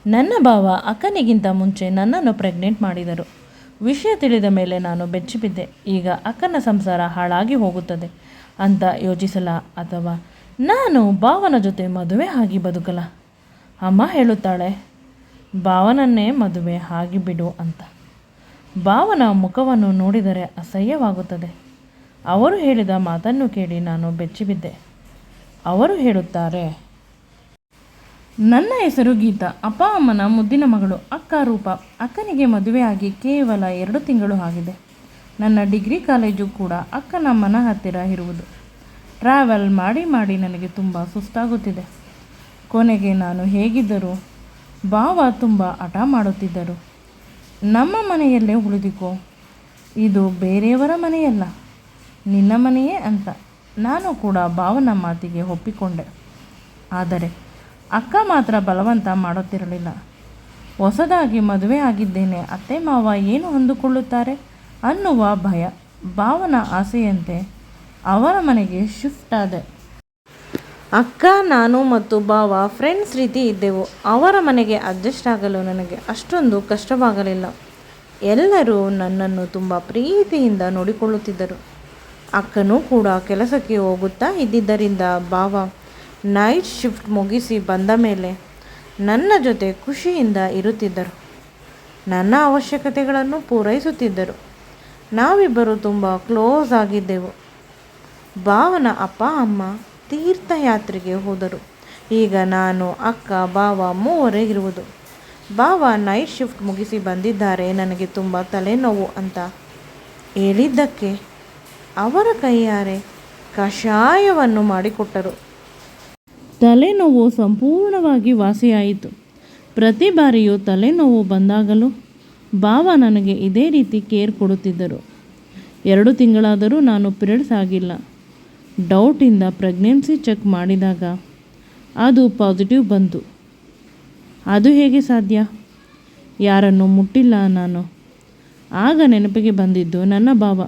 ನನ್ನ ಭಾವ ಅಕ್ಕನಿಗಿಂತ ಮುಂಚೆ ನನ್ನನ್ನು ಪ್ರೆಗ್ನೆಂಟ್ ಮಾಡಿದರು. ವಿಷಯ ತಿಳಿದ ಮೇಲೆ ನಾನು ಬೆಚ್ಚಿಬಿದ್ದೆ. ಈಗ ಅಕ್ಕನ ಸಂಸಾರ ಹಾಳಾಗಿ ಹೋಗುತ್ತದೆ ಅಂತ ಯೋಚಿಸಲ, ಅಥವಾ ನಾನು ಭಾವನ ಜೊತೆ ಮದುವೆ ಆಗಿ ಬದುಕಲ? ಅಮ್ಮ ಹೇಳುತ್ತಾಳೆ, ಭಾವನನ್ನೇ ಮದುವೆ ಆಗಿಬಿಡು ಅಂತ. ಭಾವನ ಮುಖವನ್ನು ನೋಡಿದರೆ ಅಸಹ್ಯವಾಗುತ್ತದೆ. ಅವರು ಹೇಳಿದ ಮಾತನ್ನು ಕೇಳಿ ನಾನು ಬೆಚ್ಚಿಬಿದ್ದೆ. ಅವರು ಹೇಳುತ್ತಾರೆ, ನನ್ನ ಹೆಸರು ಗೀತಾ, ಅಪ್ಪ ಅಮ್ಮನ ಮುದ್ದಿನ ಮಗಳು. ಅಕ್ಕ ರೂಪ. ಅಕ್ಕನಿಗೆ ಮದುವೆಯಾಗಿ ಕೇವಲ 2 ತಿಂಗಳು ಆಗಿದೆ. ನನ್ನ ಡಿಗ್ರಿ ಕಾಲೇಜು ಕೂಡ ಅಕ್ಕನ ಮನ ಹತ್ತಿರ ಇರುವುದು. ಟ್ರಾವೆಲ್ ಮಾಡಿ ಮಾಡಿ ನನಗೆ ತುಂಬ ಸುಸ್ತಾಗುತ್ತಿದೆ. ಕೊನೆಗೆ ನಾನು ಹೇಗಿದ್ದರೂ ಭಾವ ತುಂಬ ಹಠ ಮಾಡುತ್ತಿದ್ದರು. ನಮ್ಮ ಮನೆಯಲ್ಲೇ ಉಳಿದುಕೋ, ಇದು ಬೇರೆಯವರ ಮನೆಯಲ್ಲ, ನಿನ್ನ ಮನೆಯೇ ಅಂತ. ನಾನು ಕೂಡ ಭಾವನ ಮಾತಿಗೆ ಒಪ್ಪಿಕೊಂಡೆ. ಆದರೆ ಅಕ್ಕ ಮಾತ್ರ ಬಲವಂತ ಮಾಡುತ್ತಿರಲಿಲ್ಲ. ಹೊಸದಾಗಿ ಮದುವೆ ಆಗಿದ್ದೇನೆ, ಅತ್ತೆ ಮಾವ ಏನು ಅಂದುಕೊಳ್ಳುತ್ತಾರೆ ಅನ್ನುವ ಭಯ. ಭಾವನ ಆಸೆಯಂತೆ ಅವರ ಮನೆಗೆ ಶಿಫ್ಟ್ ಆದೆ. ಅಕ್ಕ, ನಾನು ಮತ್ತು ಭಾವ ಫ್ರೆಂಡ್ಸ್ ರೀತಿ ಇದ್ದೆವು. ಅವರ ಮನೆಗೆ ಅಡ್ಜಸ್ಟ್ ಆಗಲು ನನಗೆ ಅಷ್ಟೊಂದು ಕಷ್ಟವಾಗಲಿಲ್ಲ. ಎಲ್ಲರೂ ನನ್ನನ್ನು ತುಂಬ ಪ್ರೀತಿಯಿಂದ ನೋಡಿಕೊಳ್ಳುತ್ತಿದ್ದರು. ಅಕ್ಕನೂ ಕೂಡ ಕೆಲಸಕ್ಕೆ ಹೋಗುತ್ತಾ ಇದ್ದಿದ್ದರಿಂದ ಭಾವ ನೈಟ್ ಶಿಫ್ಟ್ ಮುಗಿಸಿ ಬಂದ ಮೇಲೆ ನನ್ನ ಜೊತೆ ಖುಷಿಯಿಂದ ಇರುತ್ತಿದ್ದರು. ನನ್ನ ಅವಶ್ಯಕತೆಗಳನ್ನು ಪೂರೈಸುತ್ತಿದ್ದರು. ನಾವಿಬ್ಬರು ತುಂಬ ಕ್ಲೋಸ್ ಆಗಿದ್ದೆವು. ಭಾವನ ಅಪ್ಪ ಅಮ್ಮ ತೀರ್ಥಯಾತ್ರೆಗೆ ಹೋದರು. ಈಗ ನಾನು, ಅಕ್ಕ, ಭಾವ ಮೂವರೇ ಇರುವುದು. ಭಾವ ನೈಟ್ ಶಿಫ್ಟ್ ಮುಗಿಸಿ ಬಂದಿದ್ದಾರೆ, ನನಗೆ ತುಂಬ ತಲೆನೋವು ಅಂತ ಹೇಳಿದ್ದಕ್ಕೆ ಅವರ ಕೈಯಾರೆ ಕಷಾಯವನ್ನು ಮಾಡಿಕೊಟ್ಟರು. ತಲೆನೋವು ಸಂಪೂರ್ಣವಾಗಿ ವಾಸಿಯಾಯಿತು. ಪ್ರತಿ ಬಾರಿಯೂ ತಲೆನೋವು ಬಂದಾಗಲೂ ಭಾವ ನನಗೆ ಇದೇ ರೀತಿ ಕೇರ್ ಕೊಡುತ್ತಿದ್ದರು. 2 ತಿಂಗಳಾದರೂ ನಾನು ಪಿರಿಯಡ್ಸ್ ಆಗಿಲ್ಲ. ಡೌಟಿಂದ ಪ್ರೆಗ್ನೆನ್ಸಿ ಚೆಕ್ ಮಾಡಿದಾಗ ಅದು ಪಾಸಿಟಿವ್ ಬಂತು. ಅದು ಹೇಗೆ ಸಾಧ್ಯ? ಯಾರನ್ನು ಮುಟ್ಟಿಲ್ಲ ನಾನು. ಆಗ ನೆನಪಿಗೆ ಬಂದಿದ್ದು ನನ್ನ ಭಾವ.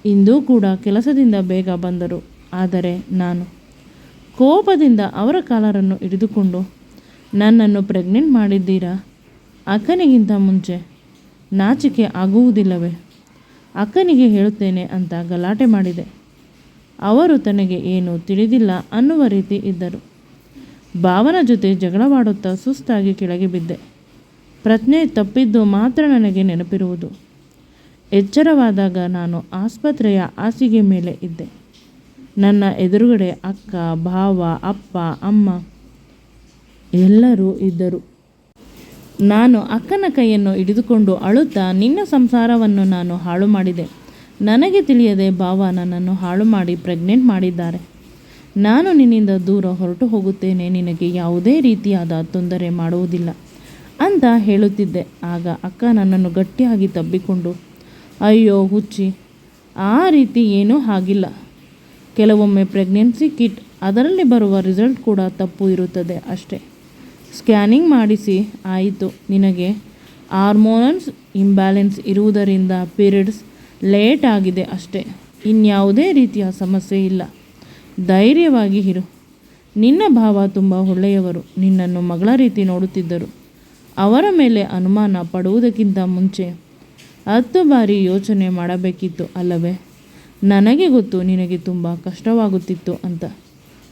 ಇಂದೂ ಕೂಡ ಕೆಲಸದಿಂದ ಬೇಗ ಬಂದರು. ಆದರೆ ನಾನು ಕೋಪದಿಂದ ಅವರ ಕಾಲರನ್ನು ಹಿಡಿದುಕೊಂಡು, ನನ್ನನ್ನು ಪ್ರೆಗ್ನೆಂಟ್ ಮಾಡಿದ್ದೀರಾ? ಅಕ್ಕನಿಗಿಂತ ಮುಂಚೆ ನಾಚಿಕೆ ಆಗುವುದಿಲ್ಲವೇ? ಅಕ್ಕನಿಗೆ ಹೇಳುತ್ತೇನೆ ಅಂತ ಗಲಾಟೆ ಮಾಡಿದೆ. ಅವರು ತನಗೆ ಏನೂ ತಿಳಿದಿಲ್ಲ ಅನ್ನುವ ರೀತಿ ಇದ್ದರು. ಭಾವನ ಜೊತೆ ಜಗಳವಾಡುತ್ತಾ ಸುಸ್ತಾಗಿ ಕೆಳಗೆ ಬಿದ್ದೆ. ಪ್ರಜ್ಞೆ ತಪ್ಪಿದ್ದು ಮಾತ್ರ ನನಗೆ ನೆನಪಿರುವುದು. ಎಚ್ಚರವಾದಾಗ ನಾನು ಆಸ್ಪತ್ರೆಯ ಹಾಸಿಗೆ ಮೇಲೆ ಇದ್ದೆ. ನನ್ನ ಎದುರುಗಡೆ ಅಕ್ಕ, ಭಾವ, ಅಪ್ಪ, ಅಮ್ಮ ಎಲ್ಲರೂ ಇದ್ದರು. ನಾನು ಅಕ್ಕನ ಕೈಯನ್ನು ಹಿಡಿದುಕೊಂಡು ಅಳುತ್ತಾ, ನಿನ್ನ ಸಂಸಾರವನ್ನು ನಾನು ಹಾಳು ಮಾಡಿದೆ. ನನಗೆ ತಿಳಿಯದೆ ಭಾವ ನನ್ನನ್ನು ಹಾಳು ಮಾಡಿ ಪ್ರೆಗ್ನೆಂಟ್ ಮಾಡಿದ್ದಾರೆ. ನಾನು ನಿನ್ನಿಂದ ದೂರ ಹೊರಟು ಹೋಗುತ್ತೇನೆ, ನಿನಗೆ ಯಾವುದೇ ರೀತಿಯಾದ ತೊಂದರೆ ಮಾಡುವುದಿಲ್ಲ ಅಂತ ಹೇಳುತ್ತಿದ್ದೆ. ಆಗ ಅಕ್ಕ ನನ್ನನ್ನು ಗಟ್ಟಿಯಾಗಿ ತಬ್ಬಿಕೊಂಡು, ಅಯ್ಯೋ ಹುಚ್ಚಿ, ಆ ರೀತಿ ಏನೂ ಆಗಿಲ್ಲ. ಕೆಲವೊಮ್ಮೆ ಪ್ರೆಗ್ನೆನ್ಸಿ ಕಿಟ್, ಅದರಲ್ಲಿ ಬರುವ ರಿಸಲ್ಟ್ ಕೂಡ ತಪ್ಪು ಇರುತ್ತದೆ ಅಷ್ಟೇ. ಸ್ಕ್ಯಾನಿಂಗ್ ಮಾಡಿಸಿ ಆಯಿತು. ನಿನಗೆ ಹಾರ್ಮೋನ್ಸ್ ಇಂಬ್ಯಾಲೆನ್ಸ್ ಇರುವುದರಿಂದ ಪೀರಿಯಡ್ಸ್ ಲೇಟ್ ಆಗಿದೆ ಅಷ್ಟೇ. ಇನ್ಯಾವುದೇ ರೀತಿಯ ಸಮಸ್ಯೆ ಇಲ್ಲ. ಧೈರ್ಯವಾಗಿ ಇರು. ನಿನ್ನ ಭಾವ ತುಂಬ ಒಳ್ಳೆಯವರು. ನಿನ್ನನ್ನು ಮಗಳ ರೀತಿ ನೋಡುತ್ತಿದ್ದರು. ಅವರ ಮೇಲೆ ಅನುಮಾನ ಪಡುವುದಕ್ಕಿಂತ ಮುಂಚೆ 10 ಬಾರಿ ಯೋಚನೆ ಮಾಡಬೇಕಿತ್ತು ಅಲ್ಲವೇ? ನನಗೆ ಗೊತ್ತು ನಿನಗೆ ತುಂಬ ಕಷ್ಟವಾಗುತ್ತಿತ್ತು ಅಂತ.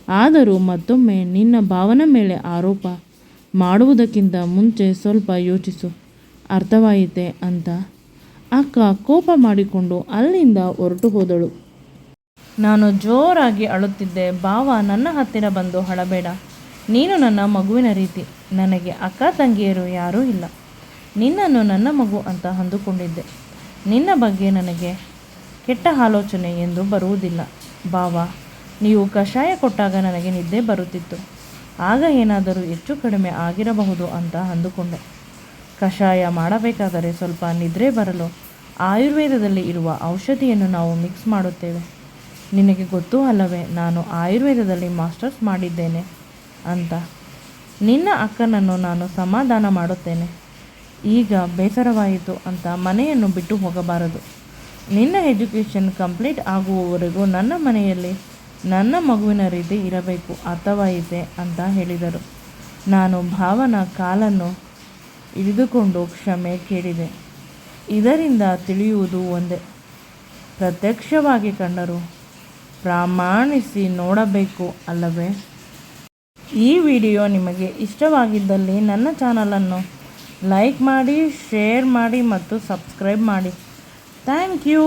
ಆದರೂ ಮತ್ತೊಮ್ಮೆ ನಿನ್ನ ಭಾವನ ಮೇಲೆ ಆರೋಪ ಮಾಡುವುದಕ್ಕಿಂತ ಮುಂಚೆ ಸ್ವಲ್ಪ ಯೋಚಿಸು, ಅರ್ಥವಾಯಿತೆ ಅಂತ ಅಕ್ಕ ಕೋಪ ಮಾಡಿಕೊಂಡು ಅಲ್ಲಿಂದ ಹೊರಟು ಹೋದಳು. ನಾನು ಜೋರಾಗಿ ಅಳುತ್ತಿದ್ದೆ. ಭಾವ ನನ್ನ ಹತ್ತಿರ ಬಂದು, ಅಳಬೇಡ, ನೀನು ನನ್ನ ಮಗುವಿನ ರೀತಿ. ನನಗೆ ಅಕ್ಕ ತಂಗಿಯರು ಯಾರೂ ಇಲ್ಲ. ನಿನ್ನನ್ನು ನನ್ನ ಮಗು ಅಂತ ಅಂದುಕೊಂಡಿದ್ದೆ. ನಿನ್ನ ಬಗ್ಗೆ ನನಗೆ ಕೆಟ್ಟ ಆಲೋಚನೆ ಎಂದು ಬರುವುದಿಲ್ಲ. ಭಾವ, ನೀವು ಕಷಾಯ ಕೊಟ್ಟಾಗ ನನಗೆ ನಿದ್ದೆ ಬರುತ್ತಿತ್ತು. ಆಗ ಏನಾದರೂ ಹೆಚ್ಚು ಕಡಿಮೆ ಆಗಿರಬಹುದು ಅಂತ ಅಂದುಕೊಂಡೆ. ಕಷಾಯ ಮಾಡಬೇಕಾದರೆ ಸ್ವಲ್ಪ ನಿದ್ರೆ ಬರಲು ಆಯುರ್ವೇದದಲ್ಲಿ ಇರುವ ಔಷಧಿಯನ್ನು ನಾವು ಮಿಕ್ಸ್ ಮಾಡುತ್ತೇವೆ. ನಿನಗೆ ಗೊತ್ತೂ ಅಲ್ಲವೇ, ನಾನು ಆಯುರ್ವೇದದಲ್ಲಿ ಮಾಸ್ಟರ್ಸ್ ಮಾಡಿದ್ದೇನೆ ಅಂತ. ನಿನ್ನ ಅಕ್ಕನನ್ನು ನಾನು ಸಮಾಧಾನ ಮಾಡುತ್ತೇನೆ. ಈಗ ಬೇಸರವಾಯಿತು ಅಂತ ಮನೆಯನ್ನು ಬಿಟ್ಟು ಹೋಗಬಾರದು. ನಿನ್ನ ಎಜುಕೇಷನ್ ಕಂಪ್ಲೀಟ್ ಆಗುವವರೆಗೂ ನನ್ನ ಮನೆಯಲ್ಲಿ ನನ್ನ ಮಗುವಿನ ರೀತಿ ಇರಬೇಕು, ಅರ್ಥವಾಯಿತೆ ಅಂತ ಹೇಳಿದರು. ನಾನು ಭಾವನ ಕಾಲನ್ನು ಹಿಡಿದುಕೊಂಡು ಕ್ಷಮೆ ಕೇಳಿದೆ. ಇದರಿಂದ ತಿಳಿಯುವುದು ಒಂದೇ, ಪ್ರತ್ಯಕ್ಷವಾಗಿ ಕಂಡರೂ ಪ್ರಮಾಣಿಸಿ ನೋಡಬೇಕು ಅಲ್ಲವೇ? ಈ ವಿಡಿಯೋ ನಿಮಗೆ ಇಷ್ಟವಾಗಿದ್ದಲ್ಲಿ ನನ್ನ ಚಾನಲನ್ನು ಲೈಕ್ ಮಾಡಿ, ಶೇರ್ ಮಾಡಿ ಮತ್ತು ಸಬ್ಸ್ಕ್ರೈಬ್ ಮಾಡಿ. Thank you.